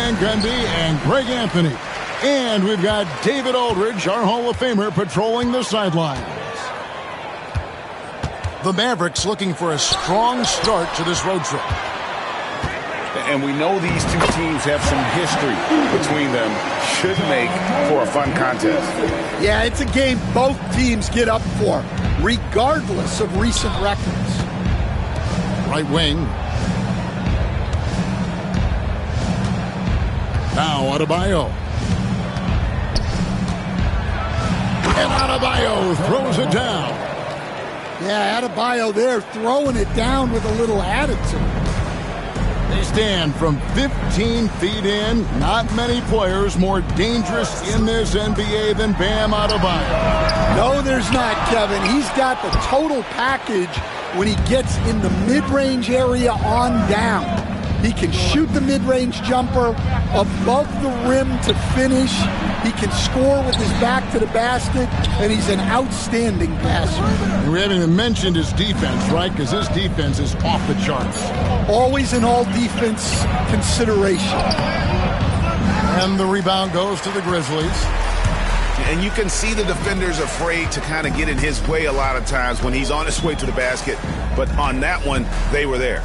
Van Gundy and Greg Anthony. And we've got David Aldridge, our Hall of Famer, patrolling the sidelines. The Mavericks looking for a strong start to this road trip. And we know these two teams have some history between them. Should make for a fun contest. Yeah, it's a game both teams get up for, regardless of recent records. Right wing. Now Adebayo. And Adebayo throws it down. Yeah, Adebayo there throwing it down with a little attitude. They stand from 15 feet in. Not many players more dangerous in this NBA than Bam Adebayo. No, there's not, Kevin. He's got the total package when he gets in the mid-range area on down. He can shoot the mid-range jumper above the rim to finish. He can score with his back to the basket, and he's an outstanding passer. And we haven't even mentioned his defense, right? Because his defense is off the charts. Always an all-defense consideration. And the rebound goes to the Grizzlies. And you can see the defenders afraid to kind of get in his way a lot of times when he's on his way to the basket. But on that one, they were there.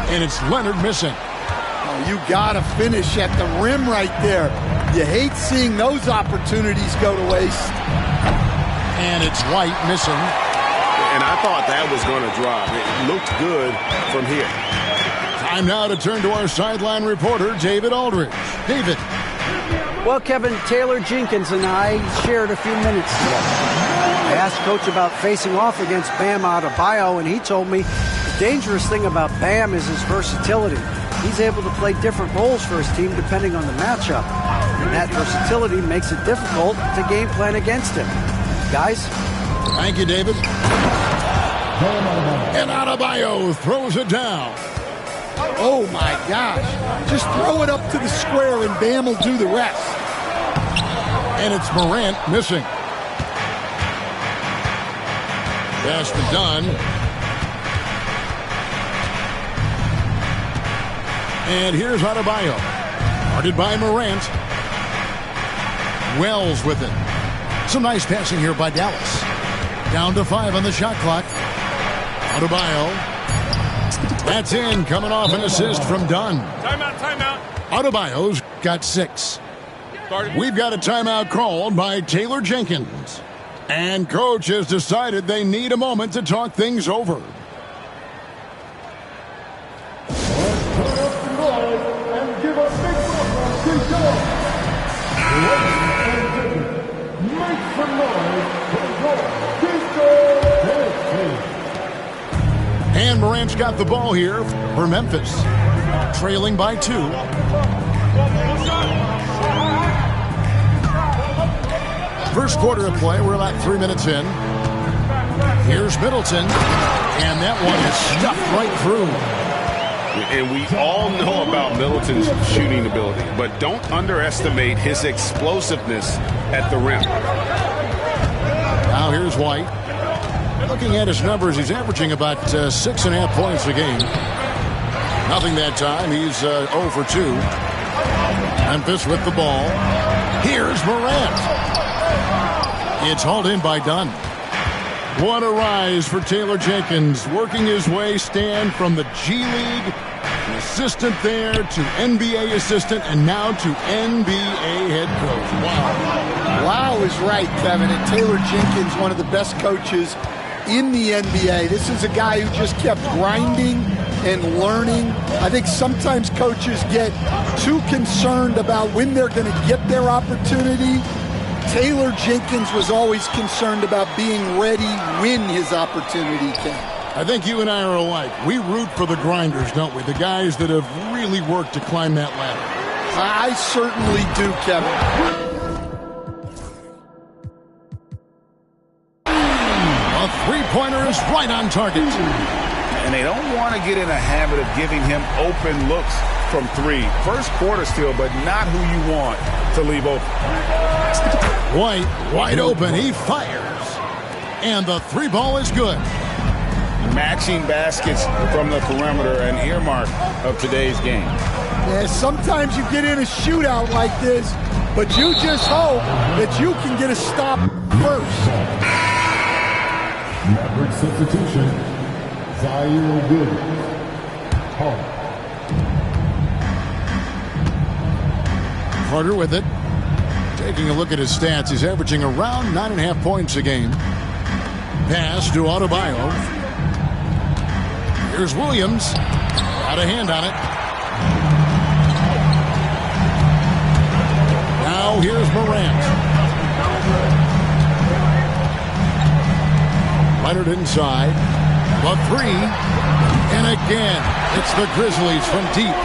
And it's Leonard missing. Oh, you got to finish at the rim right there. You hate seeing those opportunities go to waste. And it's White missing. And I thought that was going to drop. It looked good from here. Time now to turn to our sideline reporter, David Aldridge. David. Well, Kevin, Taylor Jenkins and I shared a few minutes together. I asked Coach about facing off against Bam Adebayo, and he told me the dangerous thing about Bam is his versatility. He's able to play different roles for his team depending on the matchup. And that versatility makes it difficult to game plan against him. Guys? Thank you, David. And Adebayo throws it down. Oh, my gosh. Just throw it up to the square and Bam will do the rest. And it's Morant missing. Pass to Dunn. And here's Adebayo. Guarded by Morant. Wells with it. Some nice passing here by Dallas. Down to 5 on the shot clock. Adebayo. That's in, coming off an assist from Dunn. Timeout. Adebayo's got 6. We've got a timeout called by Taylor Jenkins. And Coach has decided they need a moment to talk things over. And Morant's got the ball here for Memphis, trailing by 2. First quarter of play, we're about 3 minutes in. Here's Middleton, and that one is stuffed right through. And we all know about Middleton's shooting ability, but don't underestimate his explosiveness at the rim. Now here's White. Looking at his numbers, he's averaging about 6.5 points a game. Nothing that time. He's 0 for 2. Memphis with the ball. Here's Morant. It's hauled in by Dunn. What a rise for Taylor Jenkins, working his way, stand from the G League, an assistant there to NBA assistant, and now to NBA head coach. Wow. Wow is right, Kevin. And Taylor Jenkins, one of the best coaches in the NBA. This is a guy who just kept grinding and learning. I think sometimes coaches get too concerned about when they're going to get their opportunity. Taylor Jenkins was always concerned about being ready when his opportunity came. I think you and I are alike. We root for the grinders, don't we? The guys that have really worked to climb that ladder. I certainly do, Kevin. A three-pointer is right on target. And they don't want to get in a habit of giving him open looks from 3. First quarter still, but not who you want to leave open. White, wide open, he fires. And the 3 ball is good. Matching baskets from the perimeter, an earmark of today's game. Yeah, sometimes you get in a shootout like this, but you just hope that you can get a stop first. Maverick substitution, Zaire Williams. Carter with it. Taking a look at his stats, he's averaging around 9.5 points a game. Pass to Adebayo. Here's Williams. Got a hand on it. Now here's Morant. Leonard inside. The three. And again, it's the Grizzlies from deep.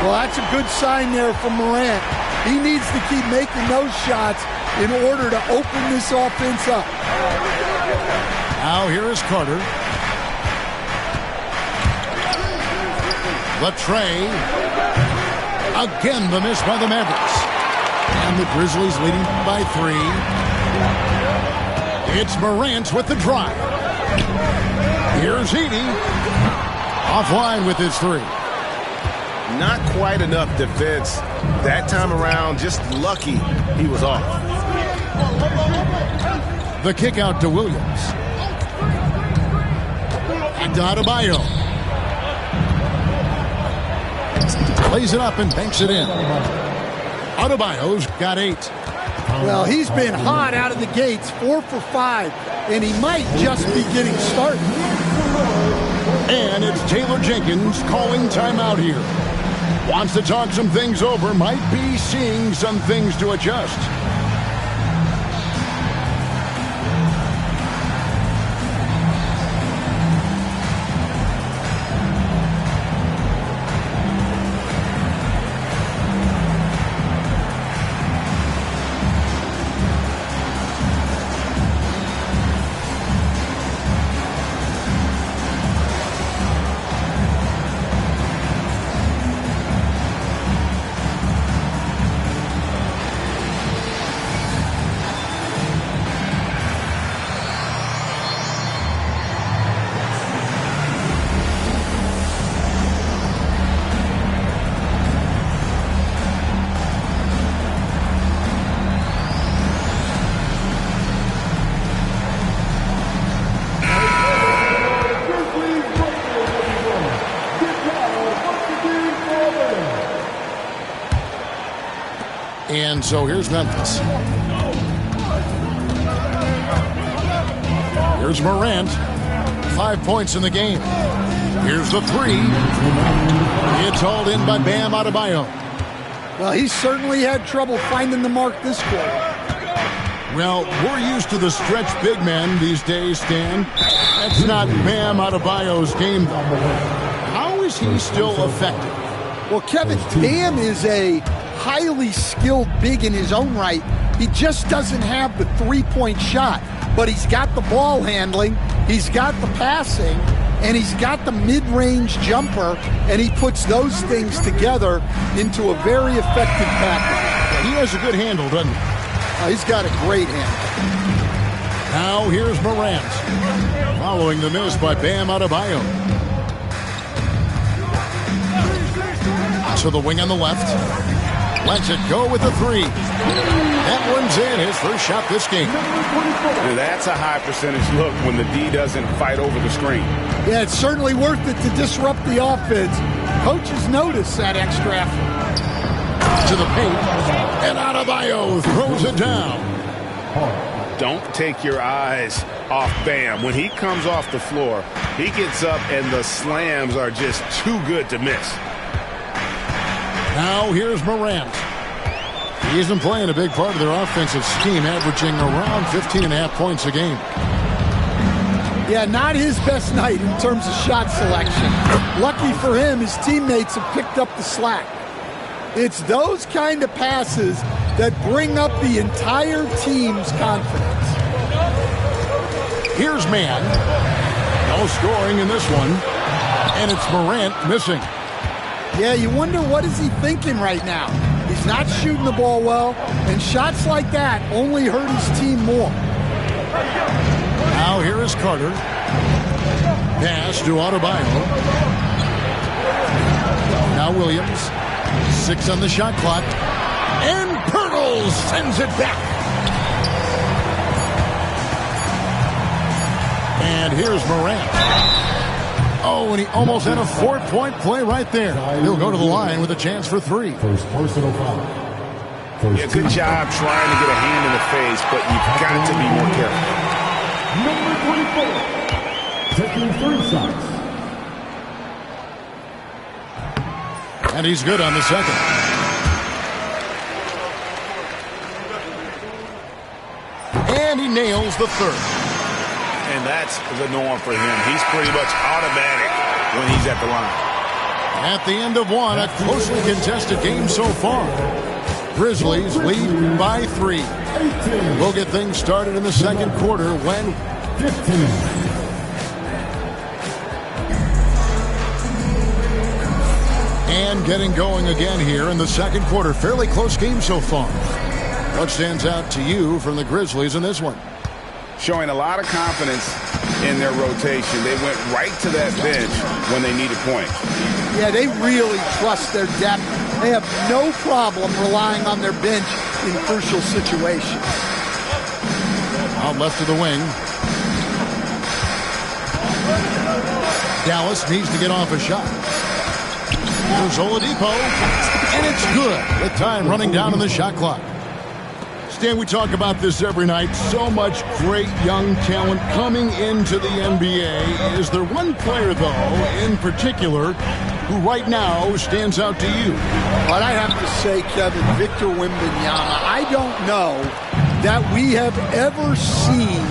Well, that's a good sign there from Morant. He needs to keep making those shots in order to open this offense up. Now here is Carter. The tray. Again, the miss by the Mavericks. And the Grizzlies leading by 3. It's Morant with the drive. Here's Edey. Offline with his 3. Not quite enough defense that time around. Just lucky he was off. The kick out to Williams. And to Adebayo. Plays it up and banks it in. Adebayo's got 8. Well, he's been hot out of the gates, 4 for 5, and he might just be getting started. And it's Taylor Jenkins calling timeout here. Wants to talk some things over, might be seeing some things to adjust. And so here's Memphis. Here's Morant. 5 points in the game. Here's the 3. It's hauled in by Bam Adebayo. Well, he certainly had trouble finding the mark this quarter. Well, we're used to the stretch big men these days, Stan. That's not Bam Adebayo's game, though. How is he still effective? Well, Kevin, Bam is a highly skilled big in his own right. He just doesn't have the three-point shot, but he's got the ball handling, he's got the passing, and he's got the mid-range jumper, and he puts those things together into a very effective package. He has a good handle, doesn't he? He's got a great handle. Now here's Morant, following the miss by Bam Adebayo. To the wing on the left. Lets it go with the 3. That one's in, his first shot this game. Now that's a high percentage look when the D doesn't fight over the screen. Yeah, it's certainly worth it to disrupt the offense. Coaches notice that extra effort. To the paint, and Adebayo throws it down. Don't take your eyes off Bam. When he comes off the floor, he gets up and the slams are just too good to miss. Now here's Morant. He isn't playing a big part of their offensive scheme, averaging around 15.5 points a game. Yeah, not his best night in terms of shot selection. Lucky for him, his teammates have picked up the slack. It's those kind of passes that bring up the entire team's confidence. Here's Mann. No scoring in this one. And it's Morant missing. Yeah, you wonder what is he thinking right now. He's not shooting the ball well, and shots like that only hurt his team more. Now here is Carter. Pass to Adebayo. Now Williams. 6 on the shot clock. And Pirtle sends it back. And here's Morant. Oh, and he almost had a 4-point play right there. He'll go to the line with a chance for 3. First personal foul. Yeah, good job trying to get a hand in the face, but you've got to be more careful. Number 24, taking 3 shots. And he's good on the second. And he nails the third. And that's the norm for him. He's pretty much automatic when he's at the line. At the end of one, a closely contested game so far. Grizzlies lead by 3. We'll get things started in the second quarter when 15. And getting going again here in the second quarter. Fairly close game so far. What stands out to you from the Grizzlies in this one? Showing a lot of confidence in their rotation. They went right to that bench when they needed points. Yeah, they really trust their depth. They have no problem relying on their bench in crucial situations. Out left of the wing. Dallas needs to get off a shot. Here's Oladipo, and it's good with time running down on the shot clock. Stan, we talk about this every night. So much great young talent coming into the NBA. Is there one player, though, in particular, who right now stands out to you? But I have to say, Kevin, Victor Wembanyama. I don't know that we have ever seen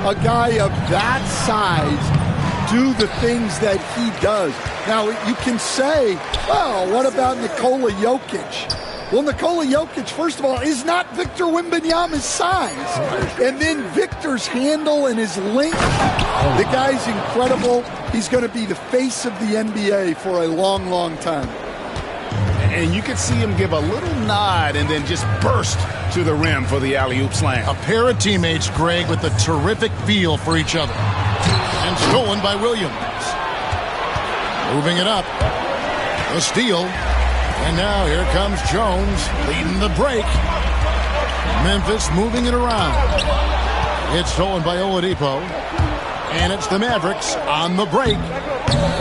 a guy of that size do the things that he does. Now, you can say, well, what about Nikola Jokic? Well, Nikola Jokic, first of all, is not Victor Wembanyama's size. And then Victor's handle and his length, the guy's incredible. He's going to be the face of the NBA for a long, long time. And you can see him give a little nod and then just burst to the rim for the alley-oop slam. A pair of teammates, Greg, with a terrific feel for each other. And stolen by Williams. Moving it up. A steal. And now here comes Jones leading the break. Memphis moving it around. It's stolen by Oladipo. And it's the Mavericks on the break.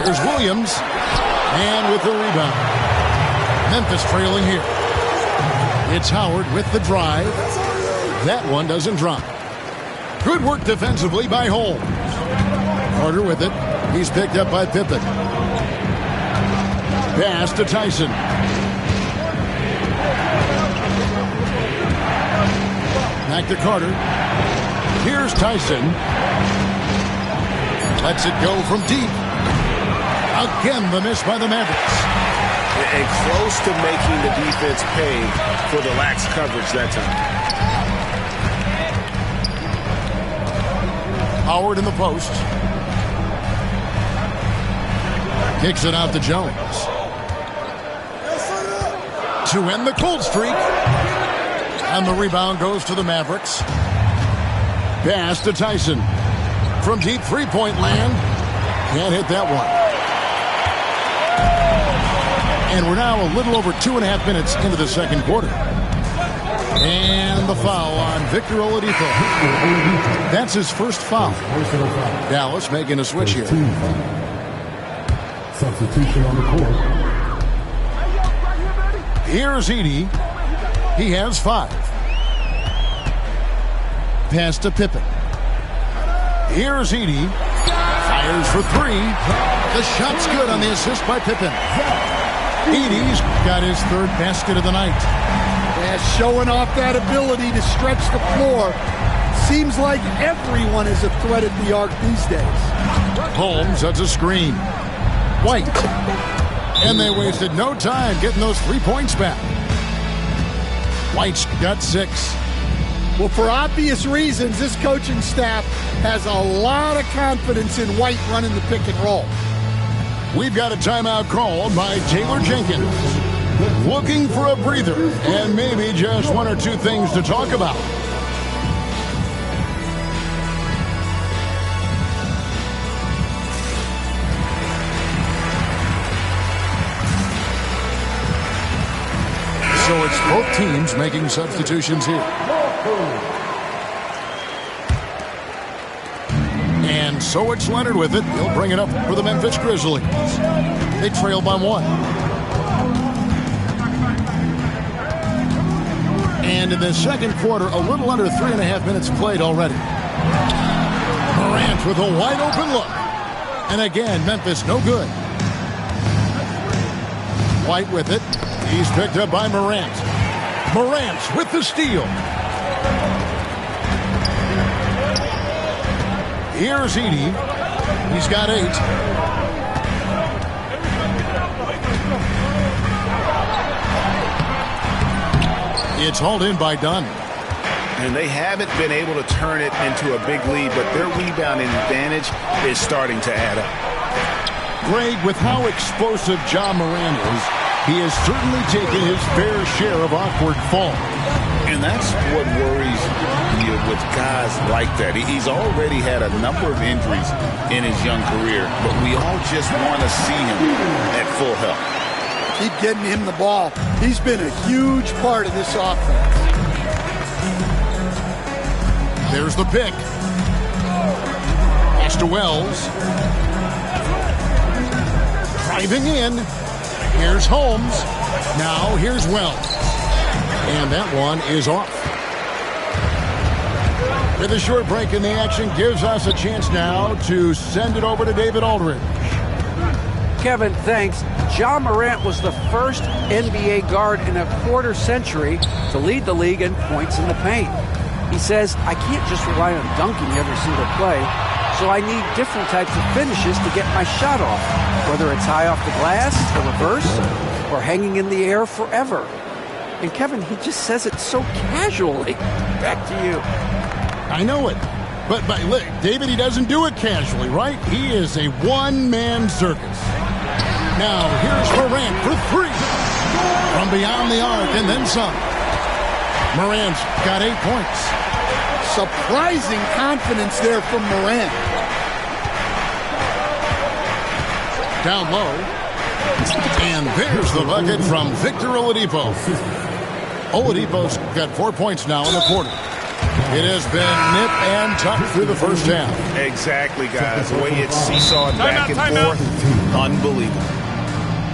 Here's Williams. And with the rebound. Memphis trailing here. It's Howard with the drive. That one doesn't drop. Good work defensively by Holmes. Carter with it. He's picked up by Pippen. Pass to Tyson. Back to Carter. Here's Tyson. Lets it go from deep. Again, the miss by the Mavericks. And close to making the defense pay for the lax coverage that time. Howard in the post. Kicks it out to Jones. To end the cold streak. And the rebound goes to the Mavericks. Pass to Tyson. From deep three-point land. Can't hit that one. And we're now a little over 2.5 minutes into the second quarter. And the foul on Victor Oladipo. That's his first foul. Dallas making a switch here. Substitution on the court. Here's Edey. He has 5. Pass to Pippen. Here's Edey. Fires for 3. The shot's good on the assist by Pippen. Edey's got his 3rd basket of the night. Yeah, showing off that ability to stretch the floor. Seems like everyone is a threat at the arc these days. Holmes sets a screen. White. And they wasted no time getting those 3 points back. White's got 6. Well, for obvious reasons, this coaching staff has a lot of confidence in White running the pick and roll. We've got a timeout called by Taylor Jenkins. Looking for a breather and maybe just 1 or 2 things to talk about. So it's both teams making substitutions here. And so it's Leonard with it. He'll bring it up for the Memphis Grizzlies. They trail by 1. And in the second quarter, a little under 3.5 minutes played already. Morant with a wide open look. And again, Memphis no good. White with it. He's picked up by Morant. Morant with the steal. Here's Edey. He's got 8. It's hauled in by Dunn. And they haven't been able to turn it into a big lead, but their rebounding advantage is starting to add up. Greg, with how explosive Ja Morant is, he has certainly taken his fair share of awkward falls. And that's what worries you with guys like that. He's already had a number of injuries in his young career, but we all just want to see him at full health. Keep getting him the ball. He's been a huge part of this offense. There's the pick. Pass to Wells. Driving in. Here's Holmes. Now here's Wells. And that one is off. With a short break in the action, gives us a chance now to send it over to David Aldridge. Kevin, thanks. Ja Morant was the first NBA guard in a quarter century to lead the league in points in the paint. He says, I can't just rely on dunking every single play, so I need different types of finishes to get my shot off, whether it's high off the glass, the reverse, or hanging in the air forever. And Kevin, he just says it so casually. Back to you. I know it. But look, David, he doesn't do it casually, right? He is a one-man circus. Now, here's Morant for 3. From beyond the arc and then some. Morant's got 8 points. Surprising confidence there from Morant. Down low. And there's the bucket from Victor Oladipo. Oladipo's got 4 points now in the quarter. It has been nip and tuck through the first half. Exactly, guys. The way it's seesawed back and forth, unbelievable.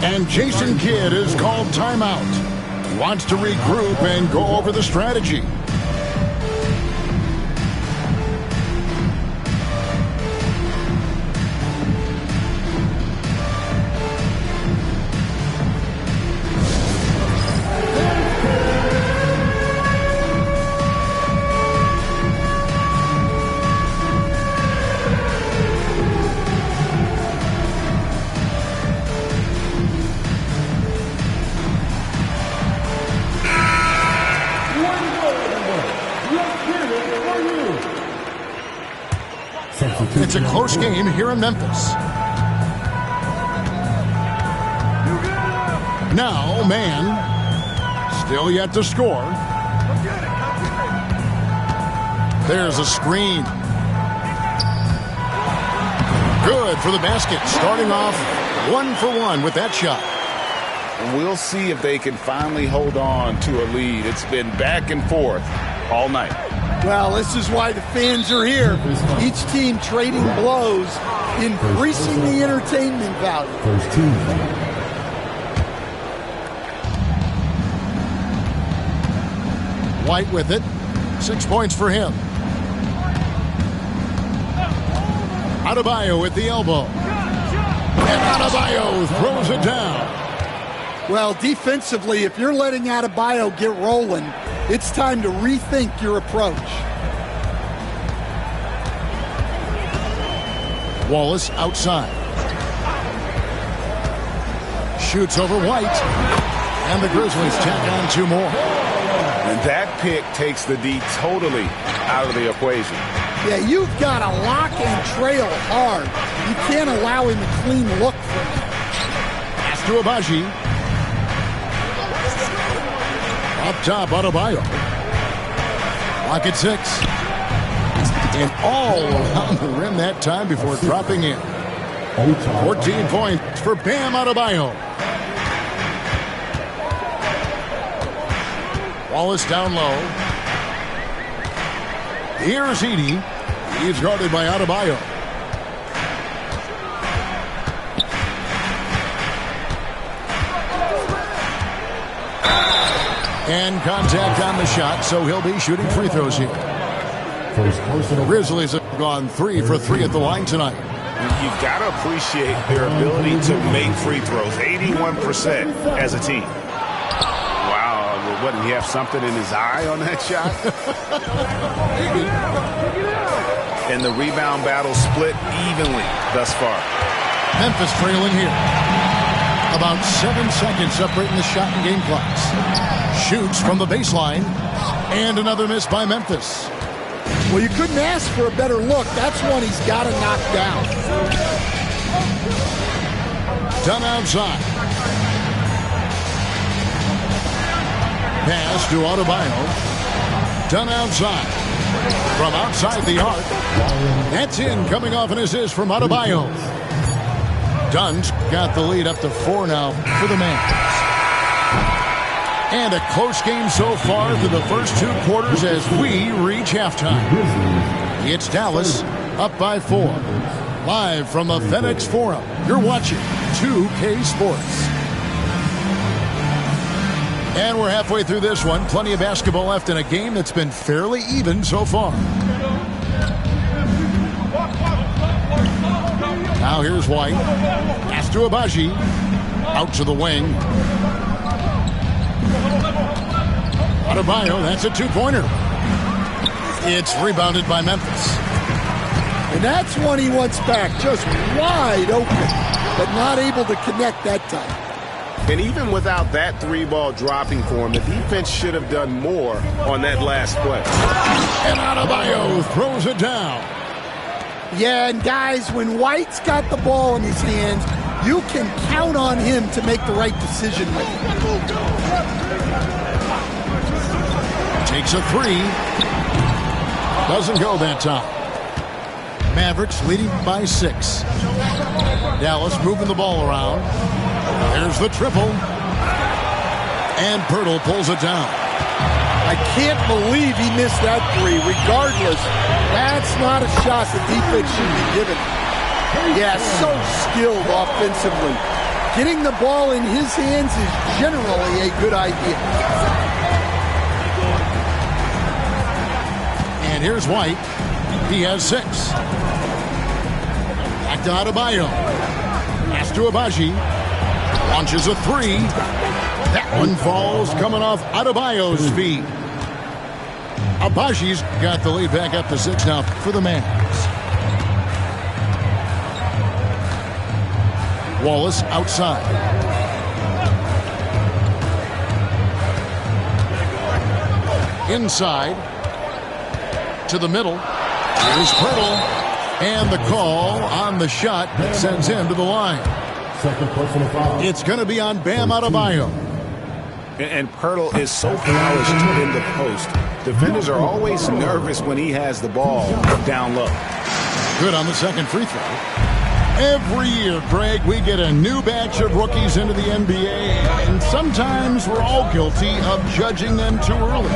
And Jason Kidd is called timeout. Wants to regroup and go over the strategy. It's a close game here in Memphis. Now, man, still yet to score. There's a screen. Good for the basket. Starting off 1 for 1 with that shot. And we'll see if they can finally hold on to a lead. It's been back and forth all night. Well, this is why the fans are here. Each team trading blows, increasing the entertainment value. First team. White with it. 6 points for him. Adebayo at the elbow. And Adebayo throws it down. Well, defensively, if you're letting Adebayo get rolling, it's time to rethink your approach. Wallace outside. Shoots over White. And the Grizzlies tack on 2 more. And that pick takes the D totally out of the equation. Yeah, you've got to lock and trail hard. You can't allow him a clean look for you. Pass to Abaji. Up top, Adebayo. Lock at 6. And all around the rim that time before dropping in. 14 points for Bam Adebayo. Wallace down low. Here's Edey. He's guarded by Adebayo. And contact on the shot, so he'll be shooting free throws here. Grizzlies have gone 3 for 3 at the line tonight. You've got to appreciate their ability to make free throws. 81% as a team. Wow, what, did he have something in his eye on that shot? And the rebound battle split evenly thus far. Memphis trailing here. About 7 seconds separating the shot and game clocks. Shoots from the baseline. And another miss by Memphis. Well, you couldn't ask for a better look. That's one he's got to knock down. Done outside. Pass to Adebayo. Done outside. From outside the arc. That's in, coming off an assist from Adebayo. Dunn's got the lead up to 4 now for the Mavs. And a close game so far through the first 2 quarters as we reach halftime. It's Dallas up by 4. Live from the FedEx Forum, you're watching 2K Sports. And we're halfway through this one. Plenty of basketball left in a game that's been fairly even so far. Now here's White. Pass to Agbaji. Out to the wing. Adebayo, that's a 2-pointer. It's rebounded by Memphis. And that's one he wants back, just wide open, but not able to connect that time. And even without that 3-ball dropping for him, the defense should have done more on that last play. And Adebayo throws it down. Yeah, and guys, when White's got the ball in his hands, you can count on him to make the right decision with it. Takes a 3. Doesn't go that time. Mavericks leading by 6. Dallas moving the ball around. There's the triple. And Pirtle pulls it down. I can't believe he missed that 3. Regardless, that's not a shot the defense should be given. Yeah, so skilled offensively. Getting the ball in his hands is generally a good idea. And here's White. He has 6. Back to Adebayo. Pass to Agbaji. Launches a 3. That one falls coming off Adebayo's feet. Agbaji's got the lead back up to 6 now for the Mavs. Wallace outside. Inside. To the middle. Here's Pirtle. And the call on the shot that sends him to the line. Second personal foul. It's going to be on Bam Adebayo. And Pirtle is so polished in the post. Defenders are always nervous when he has the ball down low. Good on the second free throw. Every year, Greg, we get a new batch of rookies into the NBA, and sometimes we're all guilty of judging them too early.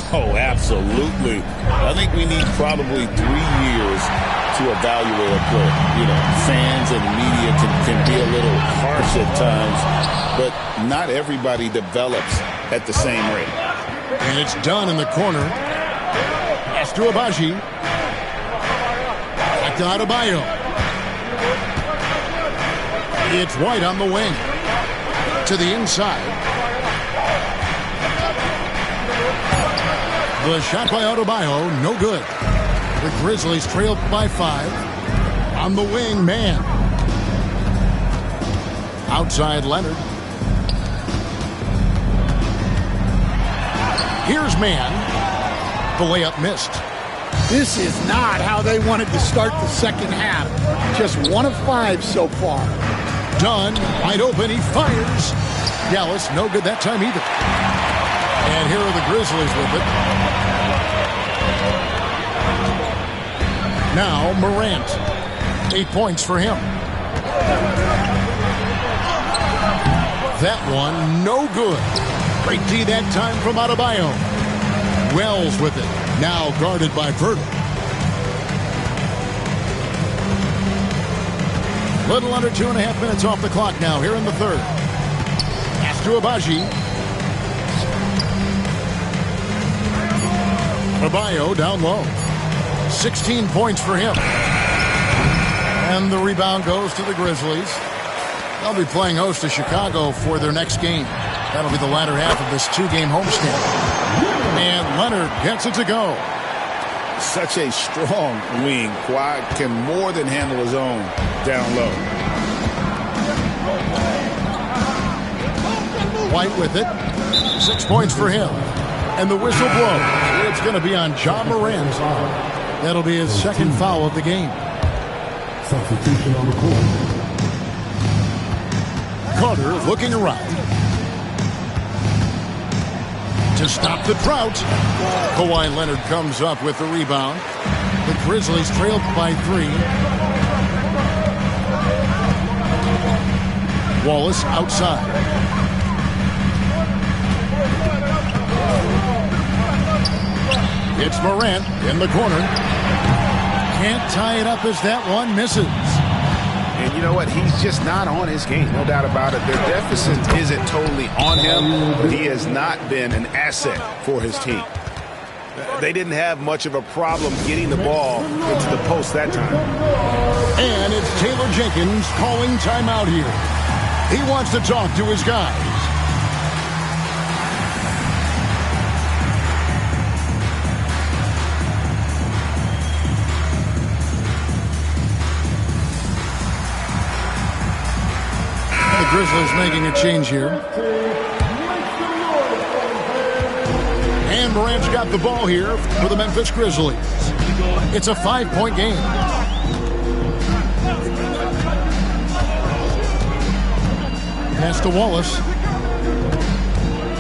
Oh, absolutely. I think we need probably 3 years to evaluate a player. You know, fans and media can be a little harsh at times, but not everybody develops at the same rate. And it's done in the corner. Pass to Agbaji. Back to Adebayo. It's White on the wing. To the inside. The shot by Adebayo, no good. The Grizzlies trail by 5. On the wing, man. Outside Leonard. Here's man. The layup missed. This is not how they wanted to start the second half. Just 1 of 5 so far. Dunn, wide open, he fires. Dallas, no good that time either. And here are the Grizzlies with it. Now Morant. 8 points for him. That one, no good. Great D that time from Adebayo. Wells with it. Now guarded by Vertle. Little under 2.5 minutes off the clock now here in the third. Pass to Abaji. Adebayo down low. 16 points for him. And the rebound goes to the Grizzlies. They'll be playing host to Chicago for their next game. That'll be the latter half of this two-game homestand. And Leonard gets it to go. Such a strong wing. Kawhi can more than handle his own down low. White with it. 6 points for him. And the whistle blows. It's going to be on John Morant. That'll be his second foul of the game. Substitution on the court. Carter looking around. To stop the drought. Kawhi Leonard comes up with the rebound. The Grizzlies trailed by 3. Wallace outside. It's Morant in the corner. Can't tie it up as that one misses. And you know what? He's just not on his game. No doubt about it. Their deficit isn't totally on him, but he has not been an asset for his team. They didn't have much of a problem getting the ball into the post that time. And it's Taylor Jenkins calling timeout here. He wants to talk to his guys. Grizzlies making a change here. And Morant's got the ball here for the Memphis Grizzlies. It's a 5-point game. Pass to Wallace.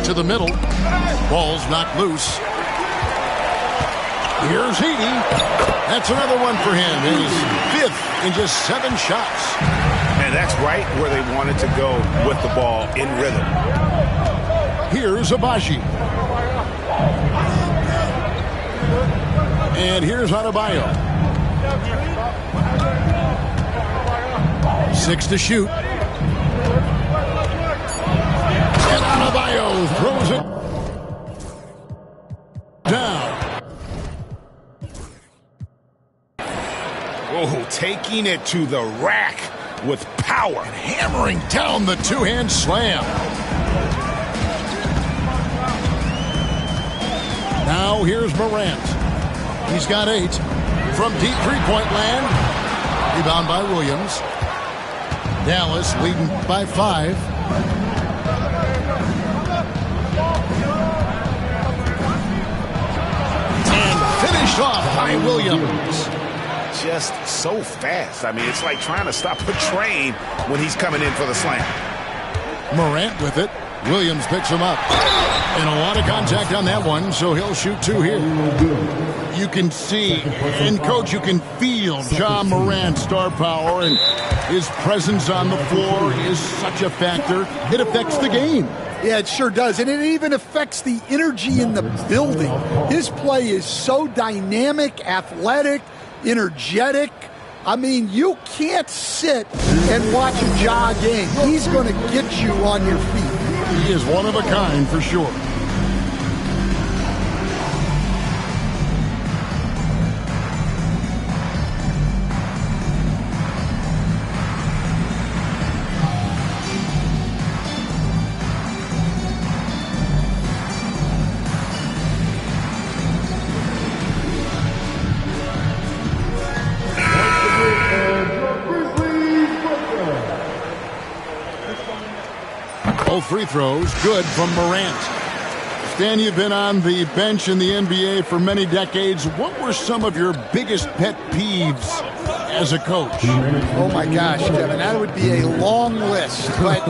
To the middle. Ball's knocked loose. Here's Heaney. That's another one for him. His 5th in just 7 shots. And that's right where they wanted to go with the ball in rhythm. Here's Abaji. And here's Adebayo. 6 to shoot. And Adebayo throws it down. Oh, taking it to the rack with power. And hammering down the two-hand slam. Now here's Morant. He's got 8 from deep three-point land. Rebound by Williams. Dallas leading by 5. And finished off by Williams. Just so fast. I mean, it's like trying to stop a train when he's coming in for the slam. Morant with it. Williams picks him up. And a lot of contact on that one, so he'll shoot 2 here. You can see, and Coach, you can feel John Morant's star power, and his presence on the floor is such a factor. It affects the game. Yeah, it sure does. And it even affects the energy in the building. His play is so dynamic, athletic, energetic. I mean, you can't sit and watch a Ja game. He's going to get you on your feet. He is one of a kind for sure. Free throws good from Morant. Stan, you've been on the bench in the NBA for many decades. What were some of your biggest pet peeves as a coach? Oh my gosh, Kevin, that would be a long list. But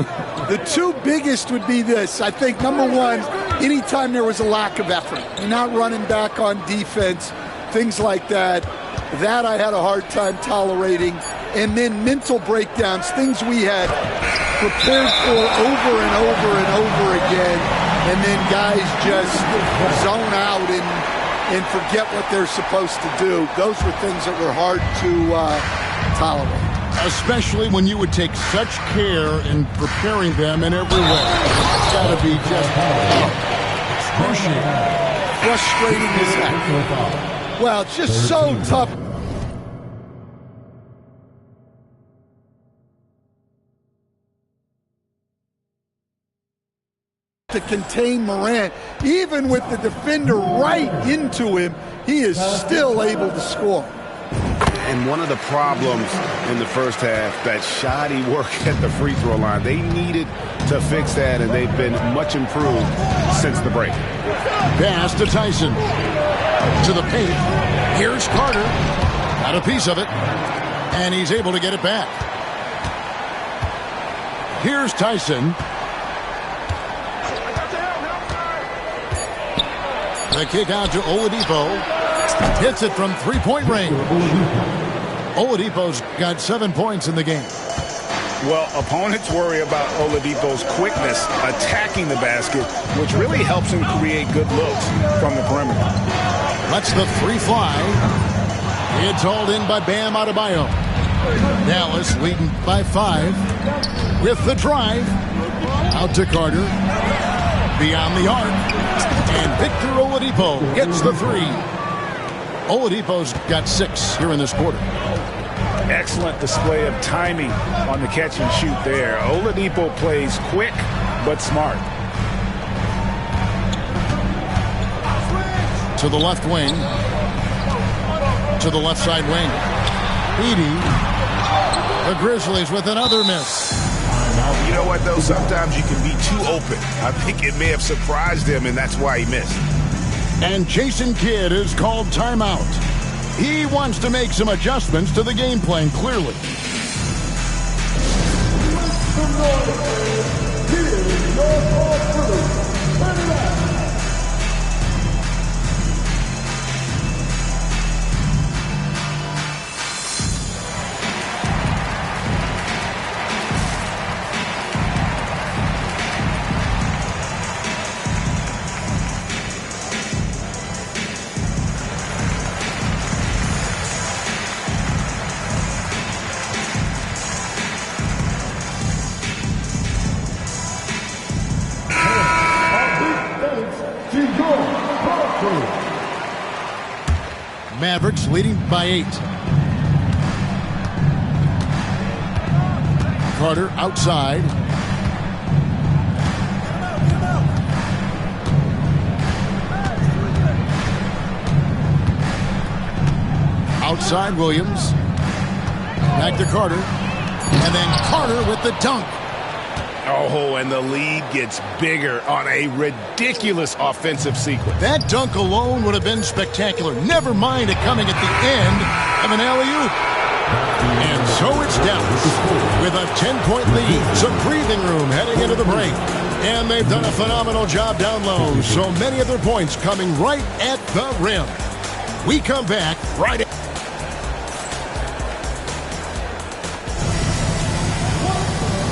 the 2 biggest would be this. I think number 1, anytime there was a lack of effort, you're not running back on defense, things like that. That I had a hard time tolerating. And then mental breakdowns, things we had prepared for over and over and over again, and then guys just zone out and forget what they're supposed to do. Those were things that were hard to tolerate. Especially when you would take such care in preparing them in every way. It's got to be just frustrating as heck. Well, it's just so tough. To contain Morant, even with the defender right into him, he is still able to score. And one of the problems in the first half, that shoddy work at the free throw line. They needed to fix that, and they've been much improved since the break. Pass to Tyson. To the paint. Here's Carter. Got a piece of it. And he's able to get it back. Here's Tyson. The kick out to Oladipo. Hits it from three-point range. Oladipo's got 7 points in the game. Well, opponents worry about Oladipo's quickness attacking the basket, which really helps him create good looks from the perimeter. Lets the three fly. It's hauled in by Bam Adebayo. Dallas leading by 5. With the drive. Out to Carter. Beyond the arc. And Victor Oladipo gets the 3. Oladipo's got 6 here in this quarter. Excellent display of timing on the catch and shoot there. Oladipo plays quick but smart. To the left wing. To the left side wing. Edey. The Grizzlies with another miss. You know what, though? Sometimes you can be too open. I think it may have surprised him, and that's why he missed. And Jason Kidd is called timeout. He wants to make some adjustments to the game plan, clearly. Mavericks leading by 8. Carter outside. Outside Williams. Back to Carter. And then Carter with the dunk. Oh, and the lead gets bigger on a ridiculous offensive sequence. That dunk alone would have been spectacular. Never mind it coming at the end of an alley-oop. And so it's Dallas with a 10-point lead. Some breathing room heading into the break. And they've done a phenomenal job down low. So many of their points coming right at the rim. We come back right at...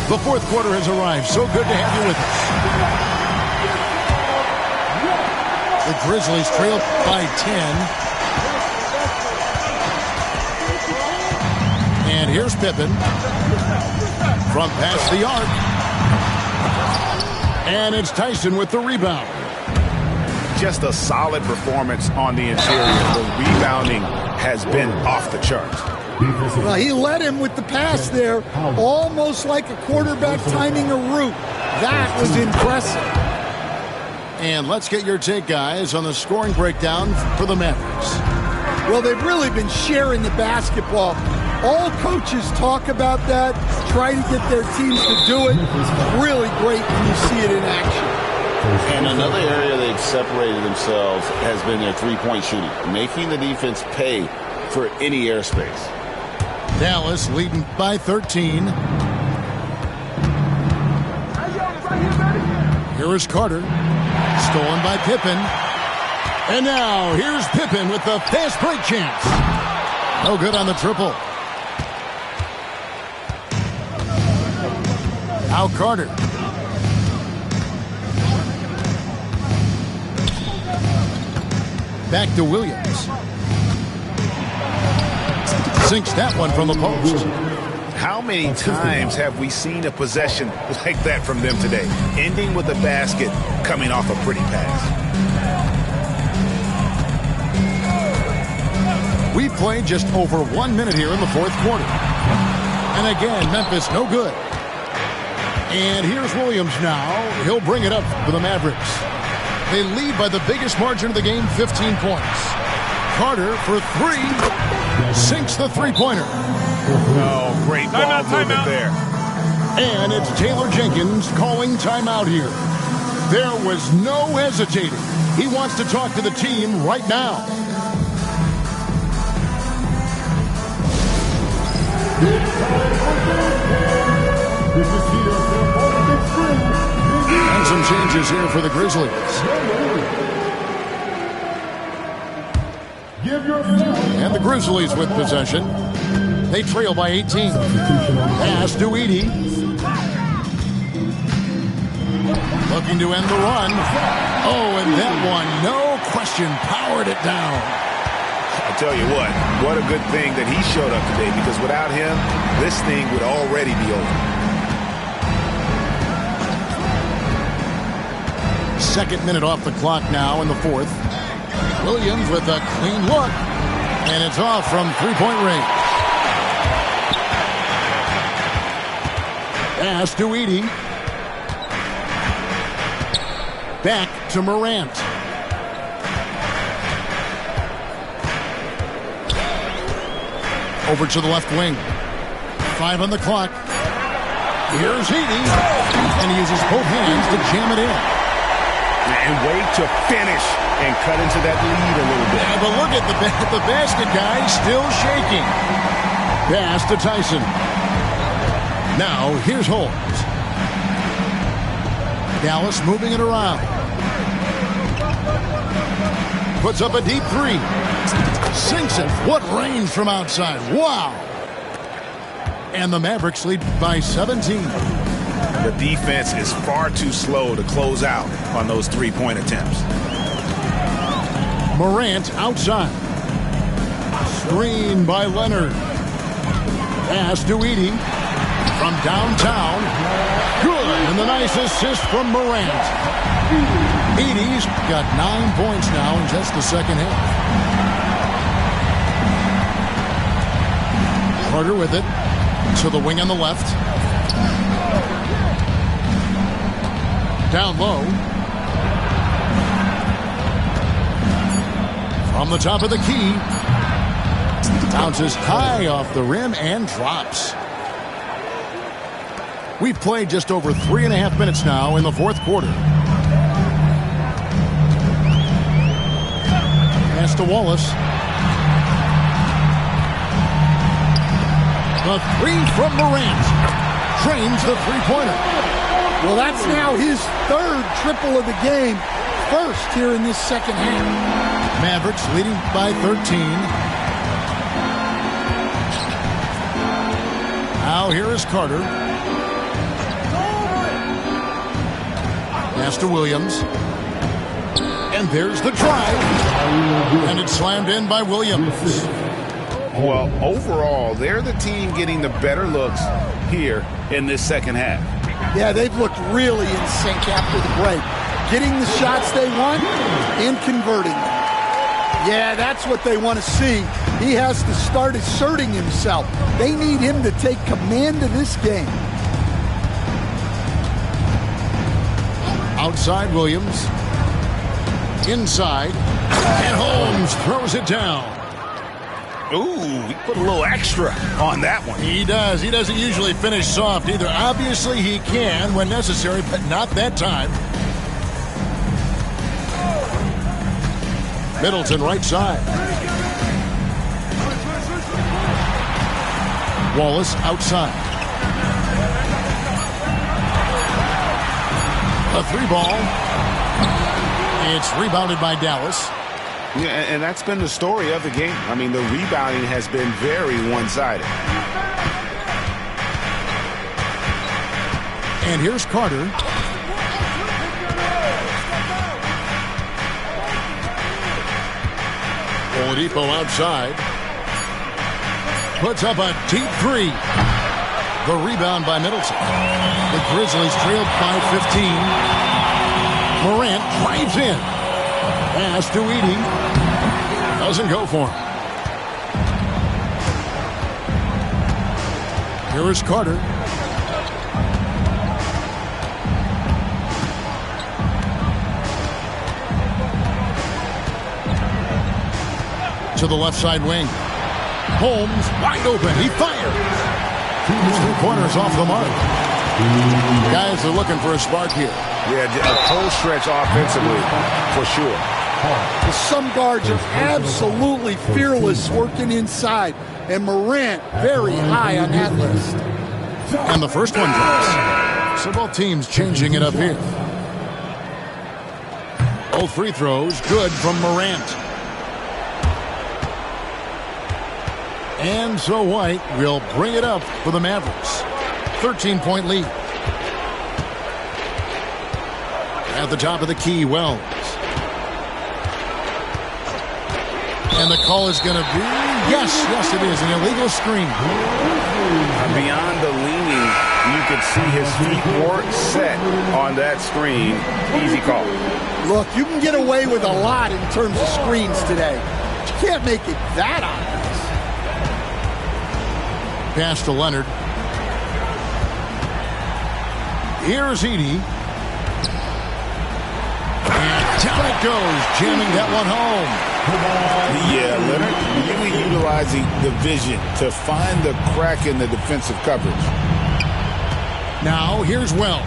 The fourth quarter has arrived. So good to have you with us. The Grizzlies trail by 10. And here's Pippen. From past the arc. And it's Tyson with the rebound. Just a solid performance on the interior. The rebounding has been off the charts. Well, he led him with the pass there, almost like a quarterback timing a route. That was impressive. And let's get your take, guys, on the scoring breakdown for the Mavericks. Well, they've really been sharing the basketball. All coaches talk about that, try to get their teams to do it. Really great when you see it in action. And another area they've separated themselves has been their three-point shooting, making the defense pay for any airspace. Dallas leading by 13. Here is Carter. Stolen by Pippen. And now here's Pippen with the fast break chance. No good on the triple. Now Carter. Back to Williams. Sinks that one from the post. How many times have we seen a possession like that from them today? Ending with a basket, coming off a pretty pass. We played just over 1 minute here in the fourth quarter. And again, Memphis no good. And here's Williams now. He'll bring it up for the Mavericks. They lead by the biggest margin of the game, 15 points. Carter for three. Sinks the three-pointer. Oh, great ball movement there. And it's Taylor Jenkins calling timeout here. There was no hesitating. He wants to talk to the team right now. And some changes here for the Grizzlies. And the Grizzlies with possession. They trail by 18. Pass to Edey. Looking to end the run. Oh, and that one, no question, powered it down. I tell you what a good thing that he showed up today, because without him, this thing would already be over. Second minute off the clock now in the fourth. Williams with a clean look, and it's off from three-point range. Pass to Edey. Back to Morant. Over to the left wing. 5 on the clock. Here's Edey. And he uses both hands to jam it in. And wait to finish and cut into that lead a little bit. Yeah, but look at the basket guy still shaking. Pass to Tyson. Now here's Holmes. Dallas moving it around. Puts up a deep three. Sinks it. What range from outside. Wow. And the Mavericks lead by 17. The defense is far too slow to close out on those three-point attempts. Morant outside. Screen by Leonard. Pass to Edey from downtown. Good. And the nice assist from Morant. Edey's got 9 points now in just the second half. Carter with it to the wing on the left. Down low. From the top of the key. Bounces high off the rim and drops. We've played just over 3.5 minutes now in the fourth quarter. Pass to Wallace. The three from Morant. Trains the three-pointer. Well, that's now his third triple of the game. First here in this second half. Mavericks leading by 13. Now here is Carter. Pass to Williams. And there's the drive. And it's slammed in by Williams. Well, overall, they're the team getting the better looks here in this second half. Yeah, they've looked really in sync after the break. Getting the shots they want and converting them. Yeah, that's what they want to see. He has to start asserting himself. They need him to take command of this game. Outside Williams. Inside. And Holmes throws it down. Ooh, he put a little extra on that one. He does. He doesn't usually finish soft either. Obviously, he can when necessary, but not that time. Middleton right side. Wallace outside. A three ball. It's rebounded by Dallas. Yeah, and that's been the story of the game. I mean, the rebounding has been very one-sided. And here's Carter. Oladipo outside. Puts up a deep three. The rebound by Middleton. The Grizzlies trailed by 15. Morant drives in. Pass to Edey. Doesn't go for him. Here is Carter. To the left side wing. Holmes wide open. He fires. 3-pointers off the mark. Guys are looking for a spark here. Yeah, a cold stretch offensively, for sure. Some guards are absolutely fearless working inside, and Morant very high on that list. And the first one drops. So both teams changing it up here. Both free throws good from Morant. And so White will bring it up for the Mavericks. 13-point lead. At the top of the key, Wells. And the call is going to be, yes, it is, an illegal screen. Beyond the leaning, you could see his feet weren't set on that screen. Easy call. Look, you can get away with a lot in terms of screens today. But you can't make it that obvious. Pass to Leonard. Here's Edey. And down it goes, jamming that one home. Yeah, Leonard really utilizing the vision to find the crack in the defensive coverage. Now, here's Wells.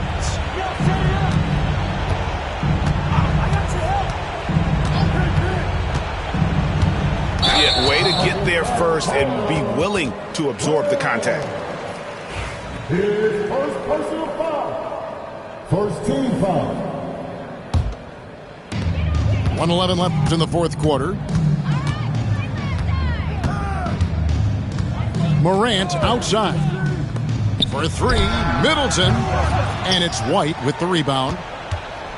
Yeah, way to get there first and be willing to absorb the contact. Here's first personal foul. First team foul. 1:11 left in the fourth quarter. Morant outside. For three, Middleton. And it's White with the rebound.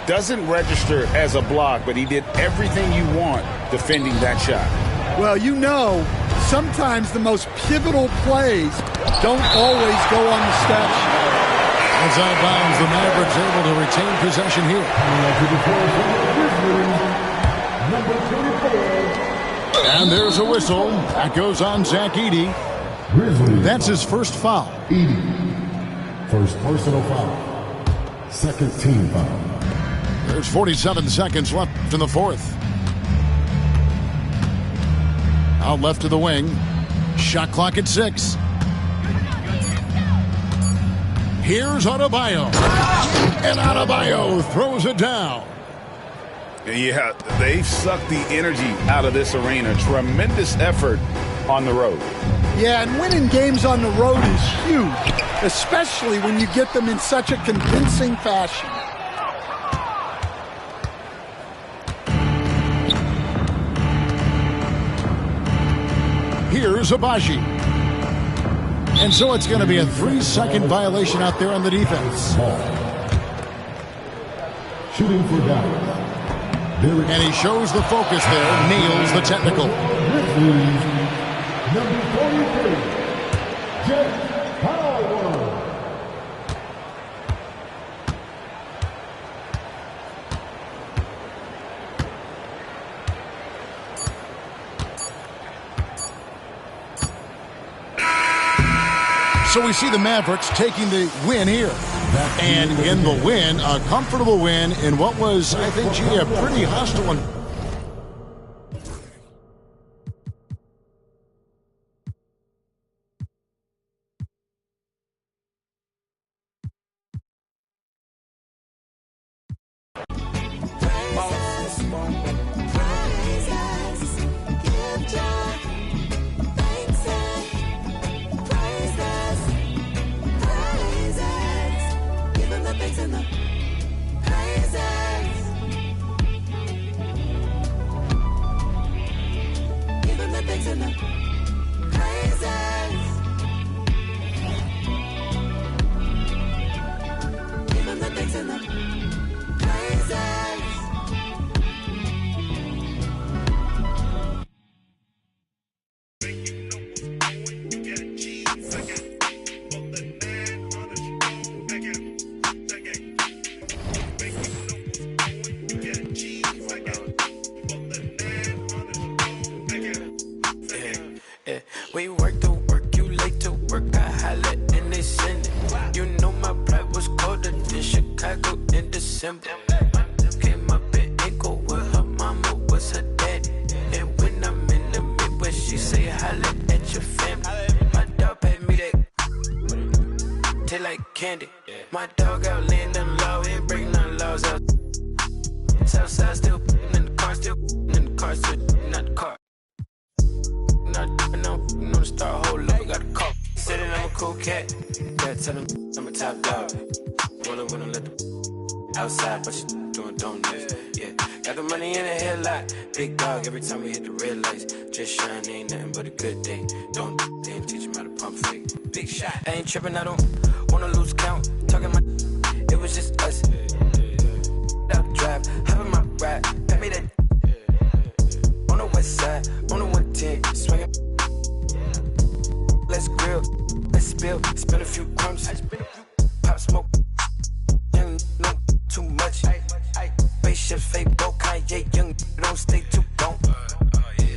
Doesn't register as a block, but he did everything you want defending that shot. Well, you know, sometimes the most pivotal plays don't always go on the stat sheet. As out of bounds, the Mavericks able to retain possession here. And there's a whistle. That goes on Zach Edey. That's his first foul. Edey. First personal foul. Second team foul. There's 47 seconds left in the fourth. Out left to the wing. Shot clock at 6. Here's Adebayo. And Adebayo throws it down. Yeah, they've sucked the energy out of this arena. Tremendous effort on the road. Yeah, and winning games on the road is huge, especially when you get them in such a convincing fashion. Here's Abaji. And so it's going to be a 3-second violation out there on the defense. Shooting for down. And he shows the focus there, nails the technical. Number 43, Jeff Howard. So we see the Mavericks taking the win here. And in the win, a comfortable win in what was, I think, gee, a pretty hostile one. candy. My dog out laying them low, ain't breaking none laws out. Southside still in the car, still in the car, still not the car. No, the star whole low, got a call. Said that I'm a cool cat. Yeah, tell him I'm a top dog. Rollin' when I let the outside, but you doing donuts. Yeah, got the money in the headlight. Big dog every time we hit the red lights. Just shine, ain't nothing but a good day. Don't teach him how to pump fake. Big shot. I ain't tripping, I don't wanna lose count. Talking my, it was just us. Up drive, hop in my ride, pat me that. On the west side, on the 110, swinging. Let's grill, let's spill, spin a few crumbs. Pop smoke, young, no, too much. Spaceship, fake, broke, Kanye, young, don't stay too gone.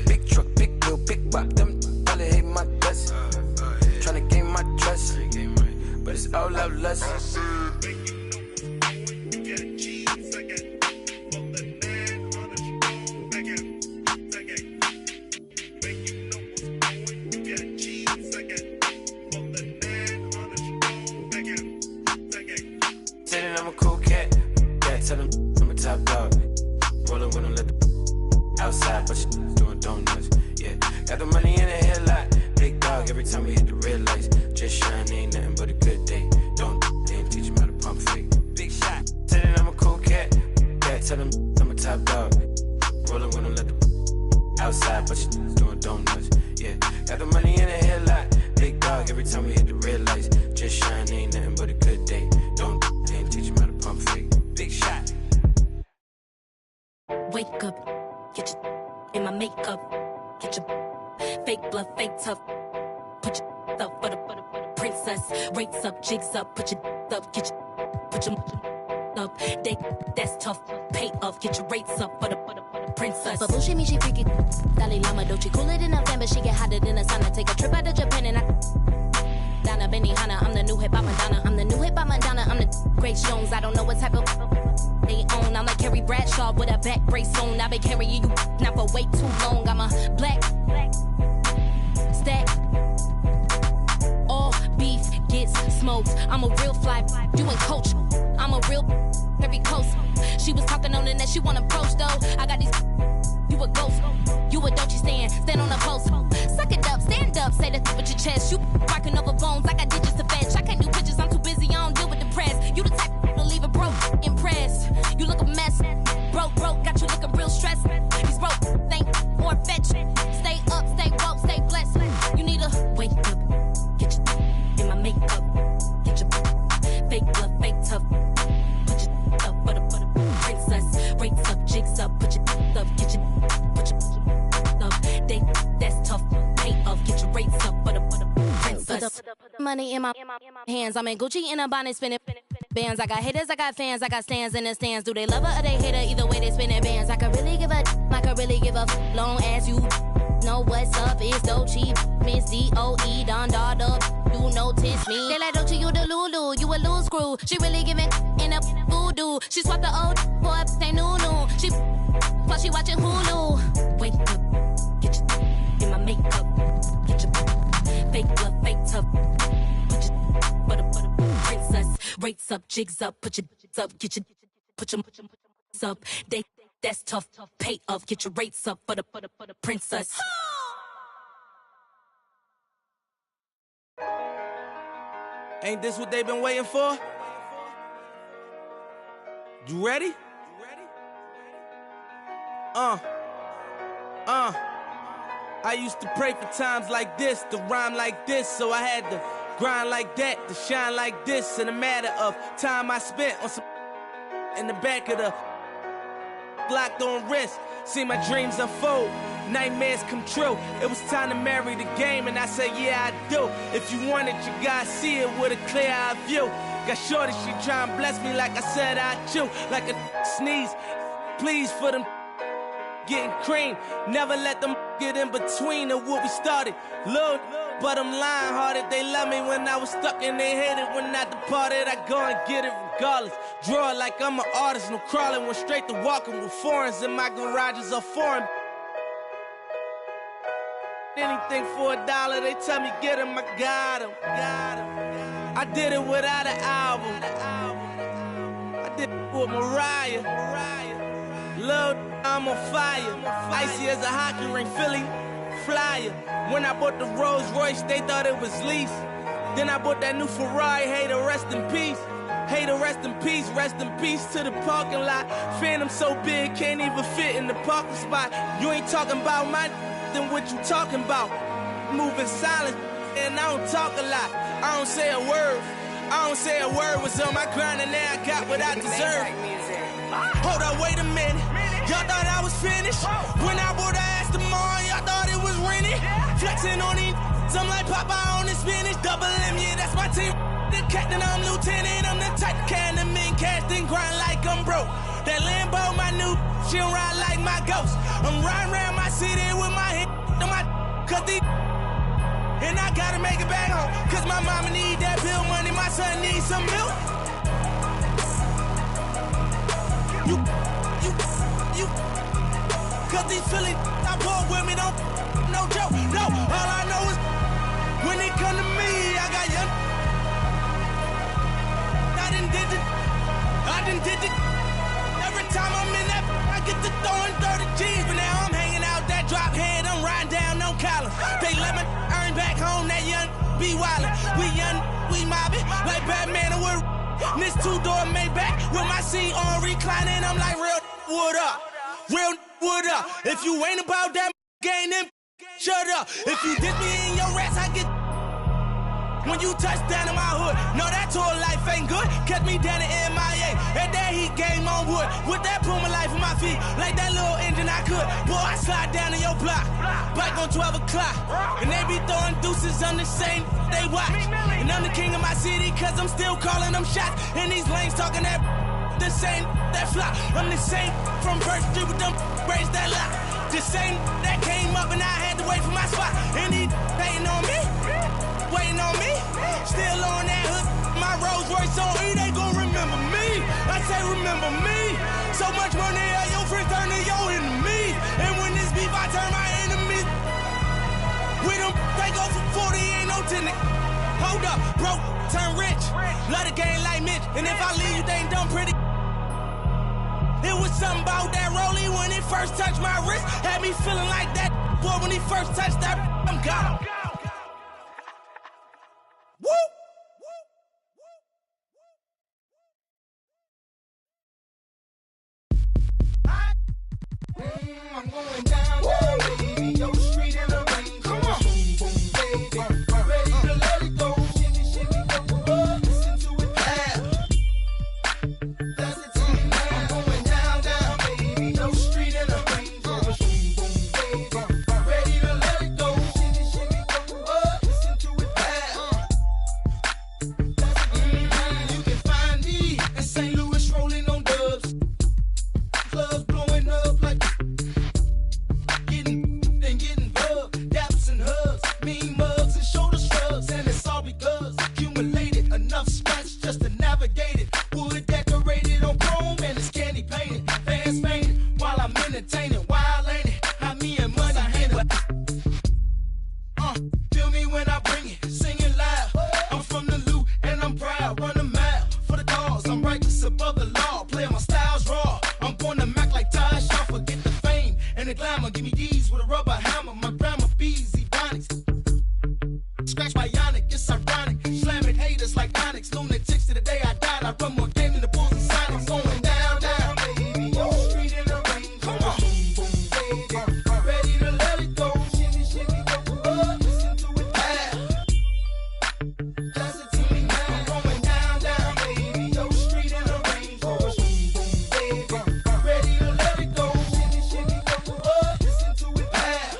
Big truck, big wheel, big rock, them probably hate my guts. Tryna gain my trust, but it's all out lust. Outside, but you doing donuts. Yeah, got the money in the headlight. Big dog every time we hit the red lights. Just shine, ain't nothing but a good day. Don't teach him how to pump fake. Big shot. Said that I'm a cool cat. Yeah, tell him I'm a top dog. Rollin' when I let the outside, but you doing donuts. Yeah, got the money in the headlight. Big dog every time we hit the red lights. Just shine, ain't nothing but a good day. Don't teach him how to pump fake. Big shot. Wake up. Get your in my makeup, get your fake blood, fake tough. Put your up for the princess. Rates up, jigs up, put your up, get your put your up. That's tough. Pay up, get your rates up for the princess. But bullshit me, she freaky. Dalai Lama, don't she cooler than a fan, but she get hotter than a sauna. Take a trip out to Japan and Donna Benihana, I'm the new hip hop Madonna. I'm the new hip hop Madonna. I'm the Grace Jones. I don't know what type of they own. I'm like Carrie Bradshaw with a back brace on. I've been carrying you now for way too long. I'm a black stack. All beef gets smoked. I'm a real fly. You and Coach. I'm a real every coast. She was talking on the net. She want approach though. I got these. You a ghost. You a don't you stand on a post. Suck it up, stand up. Say that with your chest. You rocking over bones. I got digits to fetch. I can't do pictures. I'm too busy. I don't deal with the press. You the type to leave it broke. Impressed. You look a mess. Broke. Got you looking real stressed. He's broke. Think or fetch. Stay up, stay woke, stay blessed. You need to wake up. Get your in my makeup. Get your fake blood, fake tough. Put your up for the princess. Rates up, jigs up. Put your up. Get your put your up. That's tough. Pay up. Get your rates up for the princess. Money in my hands. I'm in Gucci in a bonnet spinning bands. I got haters, I got fans, I got stands in the stands. Do they love her or they hate her? Either way they spinning bands. I could really give a long as you know what's up. It's Dolce, Miss D-O-E, Don Dada. You notice me. They like Dolce, you the Lulu, you a loose screw. She really giving in a voodoo. She swapped the old for a say new. She while she watching Hulu. Wake up, get your in my makeup. Get your fake blood, fake tough. Put your for the princess. Rates up, jigs up, put your up, get your put your up. That's tough. Pay up, get your rates up for the princess. Ain't this what they've been waiting for? You ready? I used to pray for times like this, to rhyme like this, so I had to grind like that, to shine like this. In a matter of time I spent on some in the back of the locked on wrist, see my dreams unfold, nightmares come true. It was time to marry the game, and I said, yeah, I do. If you want it, you gotta see it with a clear eye view. Got shorty, she try and bless me like I said I chew, like a sneeze. Please for them getting cream, never let them get in between of what we started. Look, but I'm lying hearted. They love me when I was stuck and they hated when I departed. I go and get it regardless. Draw it like I'm an artist, no crawling. Went straight to walking with foreigns in my garages are foreign. Anything for $1, they tell me get him, I got him. I did it without an album. I did it with Mariah. Lil, I'm on fire. Icy as a hockey ring, Philly flyer. When I bought the Rolls Royce, they thought it was lease. Then I bought that new Ferrari, hater, rest in peace. Hater, rest in peace to the parking lot. Phantom so big, can't even fit in the parking spot. You ain't talking about my then what you talking about? Moving silent, and I don't talk a lot. I don't say a word. I don't say a word. Was on my grind and now I got what I deserve. Hold up, wait a minute. Y'all thought I was finished? When I bought the ass tomorrow, y'all thought it was rented? Flexing on these, I'm like Popeye on the spinach. Double M, yeah, that's my team. The captain, I'm lieutenant. I'm the type of can the men cast and grind like I'm broke. That Lambo, my new, she don't ride like my ghost. I'm riding around my city with my hand on my cause these and I gotta make it back home. Cause my mama need that bill money, my son needs some milk. You, cause these Philly I bought with me, don't, no joke. No, all I know is when they come to me, I got young. I done did it. Every time I'm in that, I get to throwing 30 G's. But now I'm hanging out that drop head, I'm riding down no collar. They let me earn back home, that young be wildin'. We young, we mobbin', like Batman and we're this two-door Maybach with my seat on reclining. I'm like, real wood up, real wood up. If you ain't about that game, then shut up. If you diss me in your rats, I get when you touch down in my hood. No, that tour life ain't good. Catch me down in MIA. At that heat game on wood. With that Puma life on my feet. Like that little engine I could. Boy, I slide down in your block. Bike on 12 o'clock. And they be throwing deuces on the same they watch. And I'm the king of my city cause I'm still calling them shots. And these lanes talking that the same that flop. I'm the same from First Street with them braids that lock. The same that came up and I had to wait for my spot. And he hating on me. Waiting on me, still on that hood. My Rolls Royce on E, they gon' remember me. I say remember me. So much money, your friends turn to your enemy. And when this beef, I turn my enemies. With them, they go for 40, ain't no tenant. Hold up, broke, turn rich. Love the game like Mitch. And if I leave you, they ain't done pretty. It was something about that rollie when it first touched my wrist. Had me feeling like that boy when he first touched that. I'm gone. Woo! I'm going down, baby. Yo, street in the rain. Come on. Boom, boom, baby. Ready to let it go. Shimmy, shimmy, go up. Listen to it clap. That's it to me now. I'm going down, baby. Yo, street in the rain. Boom, boom, baby. Ready to let it go. Shimmy, shimmy, go up. Listen to it clap. You can find me in St. Louis rolling on dubs. Clubs blowing up like getting bugged. Daps and hugs, mean mugs and shoulder shrugs. And it's all because accumulated enough scratch just to navigate it. Wood decorated on chrome and it's candy painted. Fans fainted while I'm entertaining. Wild ain't it? How me and money handle. Feel me when I bring it, singing loud. I'm from the loot and I'm proud. Run a mile for the cause. I'm righteous above the law. Play my styles raw. I'm born to Mac like Taj. Y'all forget the fame and the glamour. Give me D's with a rubber hammer. My grandma bees, Ebonics. Scratch bionic, it's ironic. Slamming haters like Onyx. Lunatics to the day I died. I run more game than the Bulls and Sonics. Going down, baby. Yo, street in the rain. Come on. Boom, boom, baby. Ready to let it go. Shimmy, shimmy, go up. Listen to it clap. That's it to me now. I'm going down, baby. Yo, street in the rain. Boom, boom, baby. Ready to let it go. Shimmy, shimmy, go up. Listen to it clap.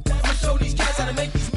I'ma show these cats how to make these